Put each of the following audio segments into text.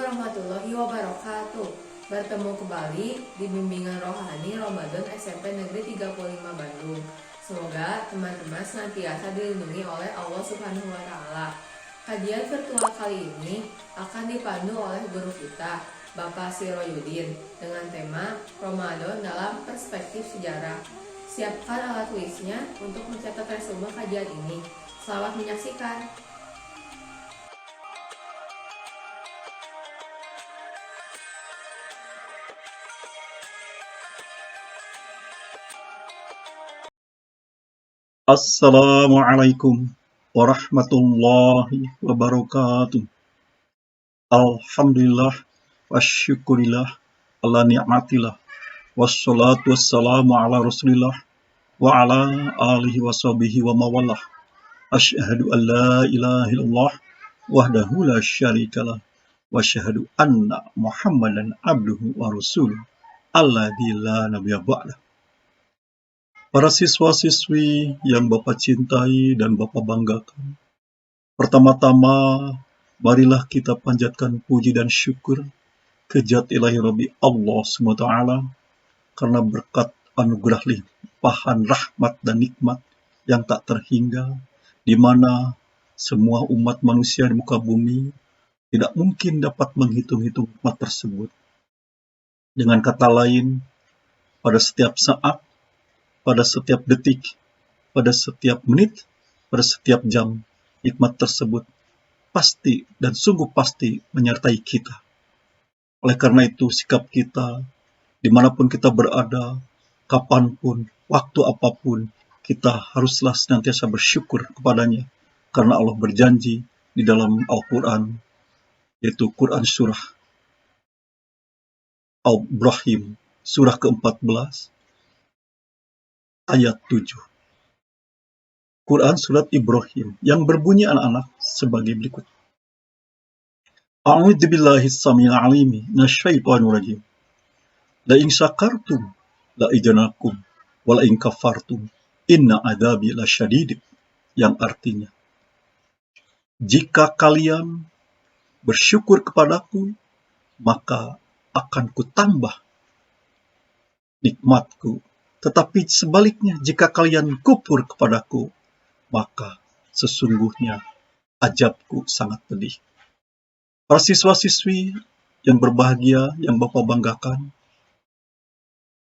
warahmatullahi wabarakatuh. Bertemu kembali di bimbingan rohani Ramadan SMP Negeri 35 Bandung. Semoga teman-teman senantiasa dilindungi oleh Allah Subhanahu wa taala. Kajian virtual kali ini akan dipandu oleh guru kita, Bapak Siroyudin, dengan tema Ramadan dalam perspektif sejarah. Siapkan alat tulisnya untuk mencatat resume kajian ini. Selamat menyaksikan. Assalamualaikum warahmatullahi wabarakatuh. Alhamdulillah wa syukurillah ala ni'matillah. Wassalatu wassalamu ala rasulillah wa ala alihi wa sahbihi wa mawalah. Asyhadu an la ilaha illallah wahdahu la syarikalah. Wa asyhadu anna Muhammadan abduhu wa rasuluh. Alladzi la nabiyya ba'dah. Para siswa-siswi yang Bapak cintai dan Bapak banggakan, pertama-tama marilah kita panjatkan puji dan syukur ke Zat Ilahi Rabbi Allah SWT karena berkat anugerah limpahan rahmat dan nikmat yang tak terhingga, di mana semua umat manusia di muka bumi tidak mungkin dapat menghitung-hitung nikmat tersebut. Dengan kata lain, pada setiap saat, pada setiap detik, pada setiap menit, pada setiap jam, nikmat tersebut pasti dan sungguh pasti menyertai kita. Oleh karena itu, sikap kita, dimanapun kita berada, kapanpun, waktu apapun, kita haruslah senantiasa bersyukur kepadanya. Karena Allah berjanji di dalam Al-Quran, yaitu Quran Surah Al-Ibrahim, Surah ke-14, ayat 7. Quran Surat Ibrahim yang berbunyi anak-anak sebagai berikut. A'udzu billahi samil alimi minasyaitonir rajim. La in syakartum la idanakum wa la in kafartum inna adzabi lasyadid. Yang artinya, jika kalian bersyukur kepadaku, maka akan kutambah nikmatku. Tetapi sebaliknya, jika kalian kufur kepadaku, maka sesungguhnya azabku sangat pedih. Para siswa-siswi yang berbahagia, yang Bapak banggakan,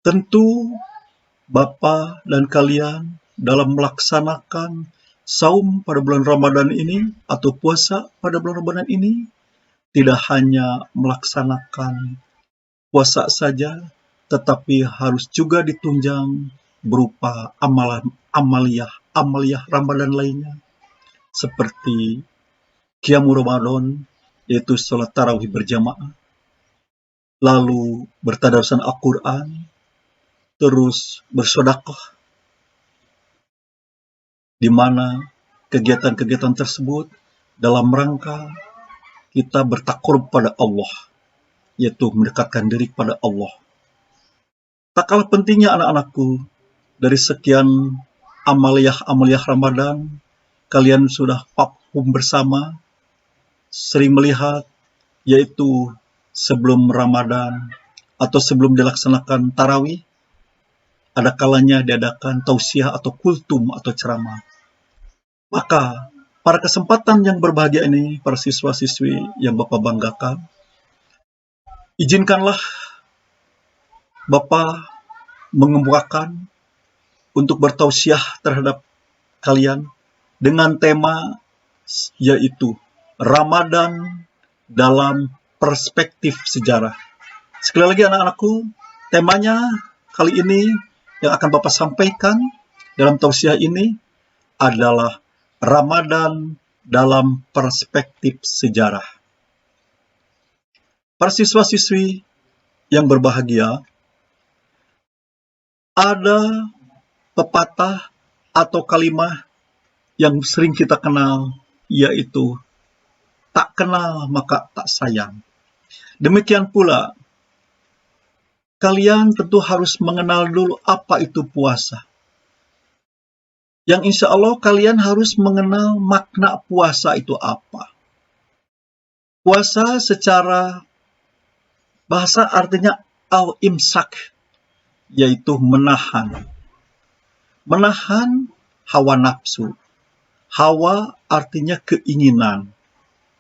tentu Bapak dan kalian dalam melaksanakan saum pada bulan Ramadan ini atau puasa pada bulan Ramadan ini tidak hanya melaksanakan puasa saja, tetapi harus juga ditunjang berupa amaliyah Ramadan lainnya, seperti Qiyamul Ramadan, yaitu sholat tarawih berjamaah, lalu bertadarusan Al-Quran, terus bersedekah, di mana kegiatan-kegiatan tersebut dalam rangka kita bertakarub pada Allah, yaitu mendekatkan diri kepada Allah. Tak kalah pentingnya anak-anakku, dari sekian amaliyah Ramadan, kalian sudah paham bersama, sering melihat, yaitu sebelum Ramadan atau sebelum dilaksanakan tarawih, ada kalanya diadakan tausiah atau kultum atau ceramah. Maka pada kesempatan yang berbahagia ini, para siswa-siswi yang Bapak banggakan, izinkanlah Bapak mengemukakan untuk bertausiah terhadap kalian dengan tema yaitu Ramadan dalam perspektif sejarah. Sekali lagi anak-anakku, temanya kali ini yang akan Bapak sampaikan dalam tausiah ini adalah Ramadan dalam perspektif sejarah. Para siswa-siswi yang berbahagia, ada pepatah atau kalimat yang sering kita kenal, yaitu tak kenal maka tak sayang. Demikian pula, kalian tentu harus mengenal dulu apa itu puasa. Yang insya Allah kalian harus mengenal makna puasa itu apa. Puasa secara Bahasa artinya al-imsak, yaitu menahan. Menahan hawa nafsu. Hawa artinya keinginan.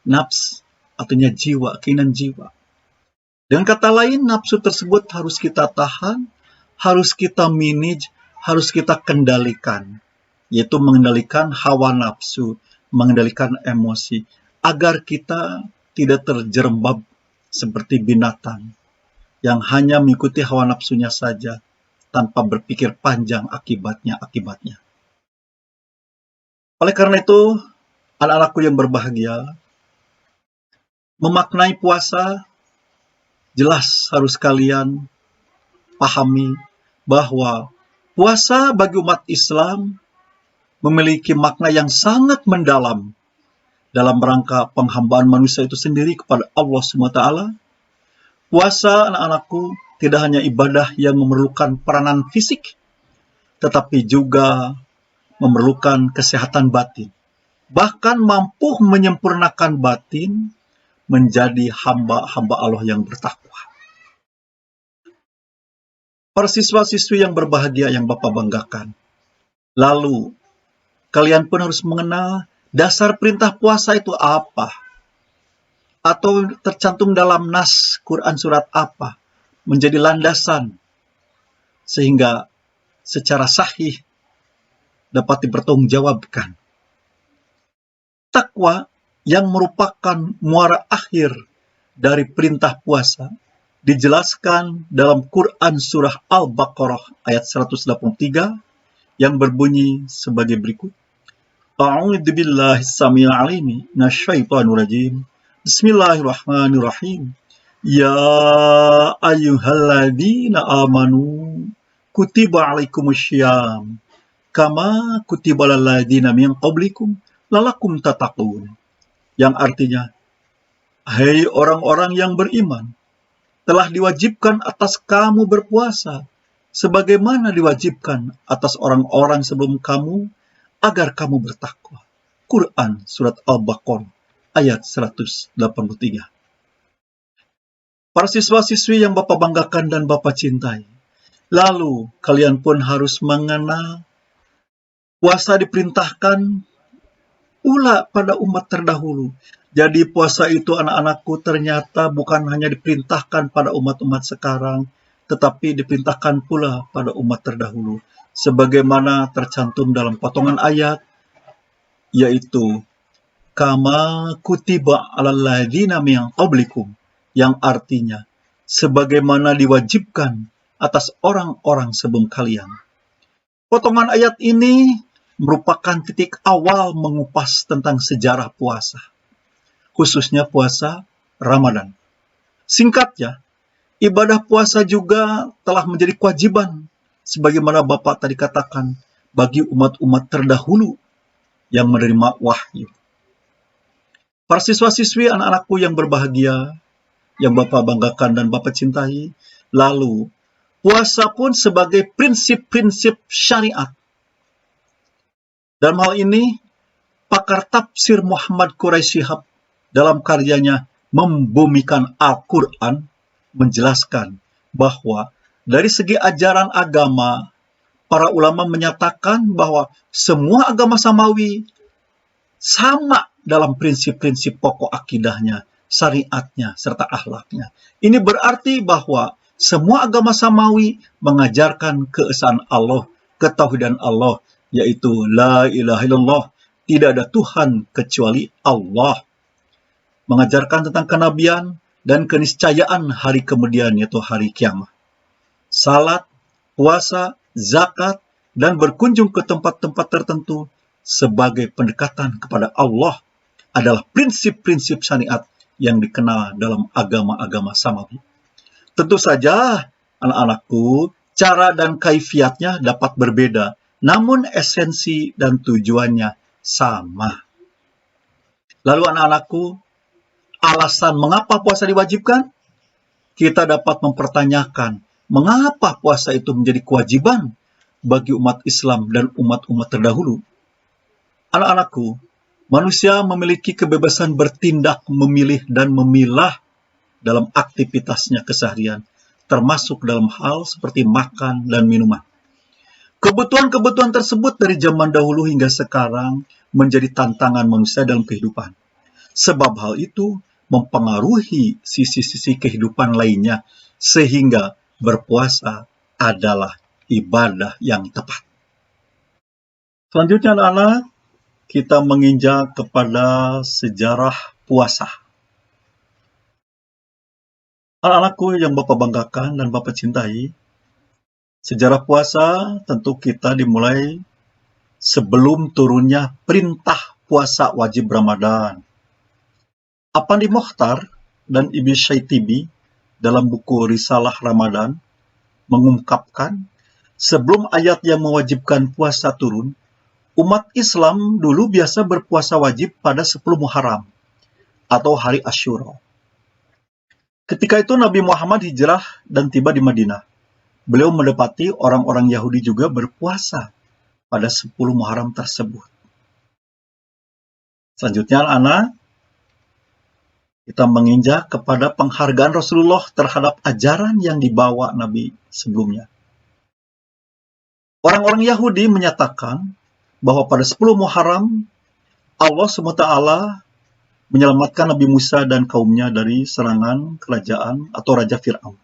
Nafs artinya jiwa, keinginan jiwa. Dengan kata lain, nafsu tersebut harus kita tahan, harus kita manage, harus kita kendalikan. Yaitu mengendalikan hawa nafsu, mengendalikan emosi, agar kita tidak terjerembab seperti binatang yang hanya mengikuti hawa nafsunya saja tanpa berpikir panjang akibatnya. Oleh karena itu, anak-anakku yang berbahagia, memaknai puasa jelas harus kalian pahami bahwa puasa bagi umat Islam memiliki makna yang sangat mendalam dalam rangka penghambaan manusia itu sendiri kepada Allah SWT. Puasa, anak-anakku, tidak hanya ibadah yang memerlukan peranan fisik, tetapi juga memerlukan kesehatan batin. Bahkan mampu menyempurnakan batin menjadi hamba-hamba Allah yang bertakwa. Para siswa-siswi yang berbahagia yang Bapak banggakan. Lalu, kalian pun harus mengenal dasar perintah puasa itu apa? Atau tercantum dalam nas Quran surat apa? Menjadi landasan sehingga secara sahih dapat dipertanggungjawabkan. Takwa yang merupakan muara akhir dari perintah puasa dijelaskan dalam Quran surah Al-Baqarah ayat 183 yang berbunyi sebagai berikut. A'udzu billahi samil alimi minasyaitonir rajim. Bismillahirrahmanirrahim. Ya ayyuhalladzina amanu kutiba alaikumusyyam kama kutiba alal ladzina min qablikum lalakum tattaqun. Yang artinya, hai orang-orang yang beriman, telah diwajibkan atas kamu berpuasa sebagaimana diwajibkan atas orang-orang sebelum kamu agar kamu bertakwa. Quran surat Al-Baqarah ayat 183. Para siswa-siswi yang Bapak banggakan dan Bapak cintai, lalu kalian pun harus mengenal puasa diperintahkan pula pada umat terdahulu. Jadi puasa itu, anak-anakku, ternyata bukan hanya diperintahkan pada umat-umat sekarang, tetapi diperintahkan pula pada umat terdahulu. Sebagaimana tercantum dalam potongan ayat, yaitu kama kutiba alal ladzina min qablikum, yang artinya sebagaimana diwajibkan atas orang-orang sebelum kalian. Potongan ayat ini merupakan titik awal mengupas tentang sejarah puasa, khususnya puasa Ramadan. Singkatnya, ibadah puasa juga telah menjadi kewajiban, sebagaimana Bapak tadi katakan, bagi umat-umat terdahulu yang menerima wahyu. Para siswa-siswi, anak-anakku yang berbahagia, yang Bapak banggakan dan Bapak cintai, lalu puasa pun sebagai prinsip-prinsip syariat. Dalam hal ini, pakar tafsir Muhammad Quraisy Shihab dalam karyanya Membumikan Al-Quran menjelaskan bahwa dari segi ajaran agama, para ulama menyatakan bahwa semua agama samawi sama dalam prinsip-prinsip pokok akidahnya, syariatnya, serta akhlaknya. Ini berarti bahwa semua agama samawi mengajarkan keesaan Allah, ketauhidan Allah, yaitu la ilaha illallah, tidak ada Tuhan kecuali Allah. Mengajarkan tentang kenabian dan keniscayaan hari kemudian, yaitu hari kiamat. Salat, puasa, zakat, dan berkunjung ke tempat-tempat tertentu sebagai pendekatan kepada Allah adalah prinsip-prinsip syariat yang dikenal dalam agama-agama samawi. Tentu saja, anak-anakku, cara dan kaifiatnya dapat berbeda, namun esensi dan tujuannya sama. Lalu anak-anakku, alasan mengapa puasa diwajibkan? Kita dapat mempertanyakan, mengapa puasa itu menjadi kewajiban bagi umat Islam dan umat-umat terdahulu? Anak-anakku, manusia memiliki kebebasan bertindak, memilih, dan memilah dalam aktivitasnya keseharian, termasuk dalam hal seperti makan dan minuman. Kebutuhan-kebutuhan tersebut dari zaman dahulu hingga sekarang menjadi tantangan manusia dalam kehidupan. Sebab hal itu mempengaruhi sisi-sisi kehidupan lainnya, sehingga berpuasa adalah ibadah yang tepat. Selanjutnya anak-anak, kita menginjak kepada sejarah puasa. Anak-anakku yang Bapak banggakan dan Bapak cintai, sejarah puasa tentu kita dimulai sebelum turunnya perintah puasa wajib Ramadan. Apandi Mokhtar dan Ibnu Syaitibi dalam buku Risalah Ramadan mengungkapkan, sebelum ayat yang mewajibkan puasa turun, umat Islam dulu biasa berpuasa wajib pada 10 Muharram atau hari Asyura. Ketika itu Nabi Muhammad hijrah dan tiba di Madinah. Beliau mendapati orang-orang Yahudi juga berpuasa pada 10 Muharram tersebut. Selanjutnya anak, kita menginjak kepada penghargaan Rasulullah terhadap ajaran yang dibawa Nabi sebelumnya. Orang-orang Yahudi menyatakan bahwa pada 10 Muharram Allah SWT menyelamatkan Nabi Musa dan kaumnya dari serangan kerajaan atau Raja Fir'aun.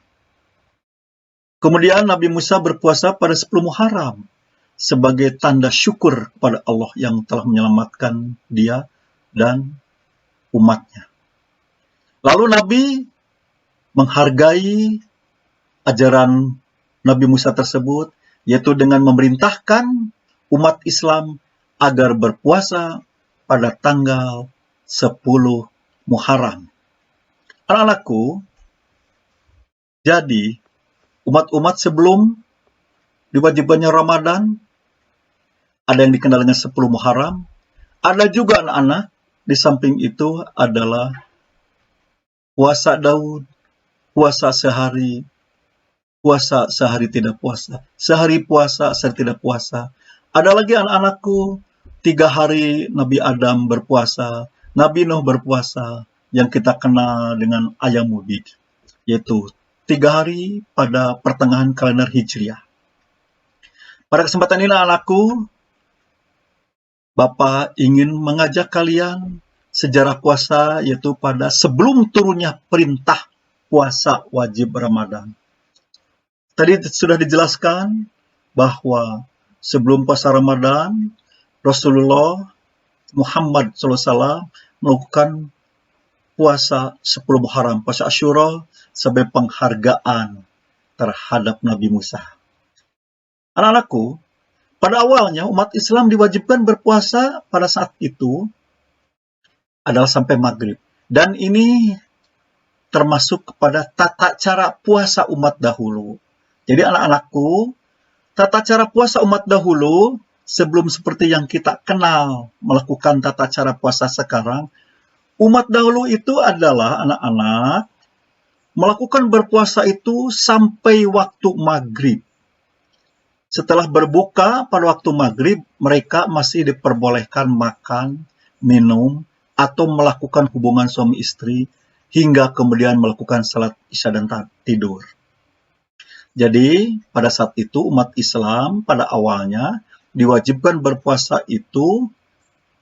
Kemudian Nabi Musa berpuasa pada 10 Muharram sebagai tanda syukur kepada Allah yang telah menyelamatkan dia dan umatnya. Lalu Nabi menghargai ajaran Nabi Musa tersebut, yaitu dengan memerintahkan umat Islam agar berpuasa pada tanggal 10 Muharram. Anak-anakku, jadi umat-umat sebelum diwajibkannya Ramadan, ada yang dikenal dengan 10 Muharram, ada juga anak-anak, di samping itu adalah puasa Daud, puasa sehari tidak puasa, sehari puasa, sehari tidak puasa. Ada lagi anak-anakku, 3 hari Nabi Adam berpuasa, Nabi Nuh berpuasa, yang kita kenal dengan Ayam Wabid, yaitu 3 hari pada pertengahan kalender Hijriah. Pada kesempatan ini anak-anakku, Bapak ingin mengajak kalian sejarah puasa, yaitu pada sebelum turunnya perintah puasa wajib Ramadan. Tadi sudah dijelaskan bahwa sebelum puasa Ramadan, Rasulullah Muhammad SAW melakukan puasa 10 Muharram, puasa Asyura, sebagai penghargaan terhadap Nabi Musa. Anak-anakku, pada awalnya umat Islam diwajibkan berpuasa pada saat itu adalah sampai maghrib. Dan ini termasuk kepada tata cara puasa umat dahulu. Jadi anak-anakku, tata cara puasa umat dahulu, sebelum seperti yang kita kenal melakukan tata cara puasa sekarang, umat dahulu itu adalah anak-anak melakukan berpuasa itu sampai waktu maghrib. Setelah berbuka pada waktu maghrib, mereka masih diperbolehkan makan, minum, atau melakukan hubungan suami istri, hingga kemudian melakukan salat isya dan tidur. Jadi, pada saat itu umat Islam pada awalnya diwajibkan berpuasa itu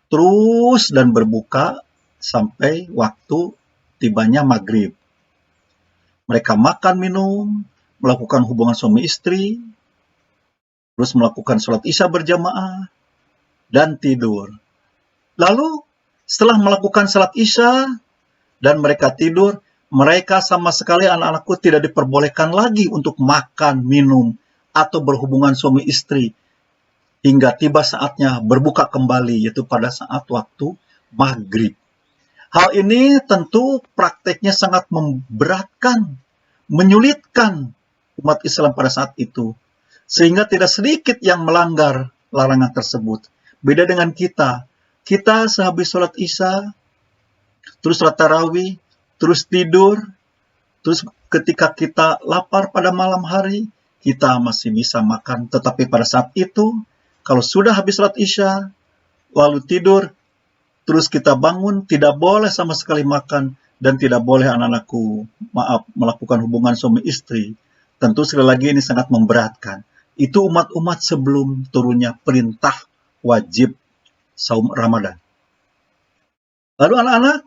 terus dan berbuka sampai waktu tibanya maghrib. Mereka makan, minum, melakukan hubungan suami istri, terus melakukan salat isya berjamaah, dan tidur. Lalu, setelah melakukan salat isya dan mereka tidur, mereka sama sekali anak-anakku tidak diperbolehkan lagi untuk makan, minum, atau berhubungan suami istri. Hingga tiba saatnya berbuka kembali, yaitu pada saat waktu maghrib. Hal ini tentu prakteknya sangat memberatkan, menyulitkan umat Islam pada saat itu. Sehingga tidak sedikit yang melanggar larangan tersebut. Beda dengan kita. Kita sehabis sholat isya, terus sholat tarawih, terus tidur, terus ketika kita lapar pada malam hari, kita masih bisa makan. Tetapi pada saat itu, kalau sudah habis sholat isya, lalu tidur, terus kita bangun, tidak boleh sama sekali makan, dan tidak boleh anak-anakku, maaf, melakukan hubungan suami istri, tentu sekali lagi ini sangat memberatkan. Itu umat-umat sebelum turunnya perintah wajib saum Ramadan. Lalu anak-anak,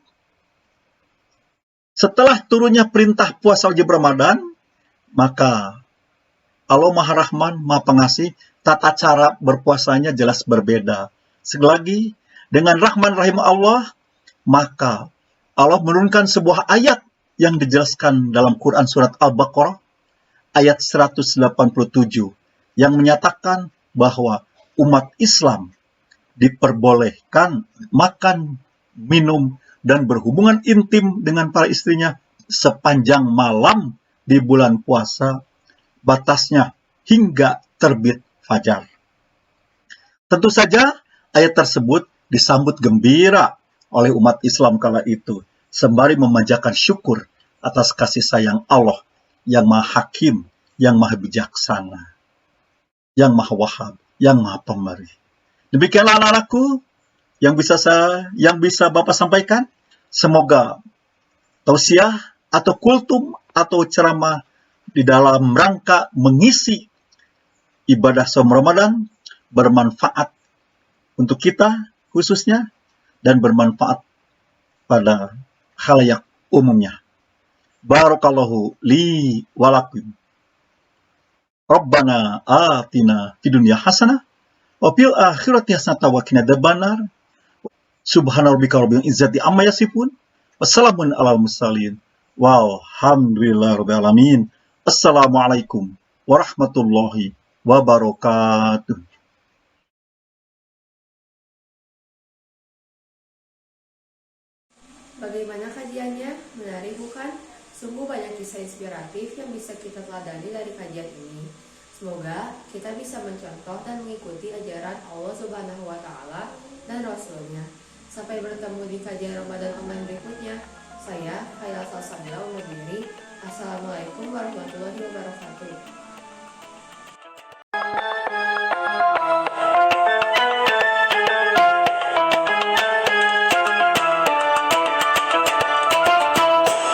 setelah turunnya perintah puasa wajib Ramadan, maka Allah Maha Rahman, Maha Pengasih, tata cara berpuasanya jelas berbeda. Sekali lagi, dengan Rahman Rahim Allah, maka Allah menurunkan sebuah ayat yang dijelaskan dalam Quran Surat Al-Baqarah, ayat 187, yang menyatakan bahwa umat Islam diperbolehkan makan, minum, dan berhubungan intim dengan para istrinya sepanjang malam di bulan puasa, batasnya hingga terbit fajar. Tentu saja ayat tersebut disambut gembira oleh umat Islam kala itu, sembari memanjatkan syukur atas kasih sayang Allah yang Maha Hakim, yang Maha Bijaksana, yang Maha Wahab, yang Maha Pemberi. Demikianlah anak-anakku yang bisa Bapak sampaikan. Semoga tausiah atau kultum atau ceramah di dalam rangka mengisi ibadah saum Ramadan bermanfaat untuk kita khususnya dan bermanfaat pada khalayak umumnya. Barakallahu li walakum. Rabbana atina fid dunya hasanah wa fil akhirati hasanah wa qina adzabannar. Subhana rabbika rabbil izzati amma yasifun. Wassalamun alal mursalin. Walhamdulillahi rabbil alamin. Assalamualaikum warahmatullahi wabarakatuh. Bagaimana kajiannya? Menarik bukan? Sungguh banyak kisah inspiratif yang bisa kita teladani dari kajian ini. Semoga kita bisa mencontoh dan mengikuti ajaran Allah Subhanahu wa Ta'ala dan Rasul-Nya. Sampai bertemu di kajian Ramadan online berikutnya. Saya Khairul Salsabila undur diri. Assalamualaikum warahmatullahi wabarakatuh.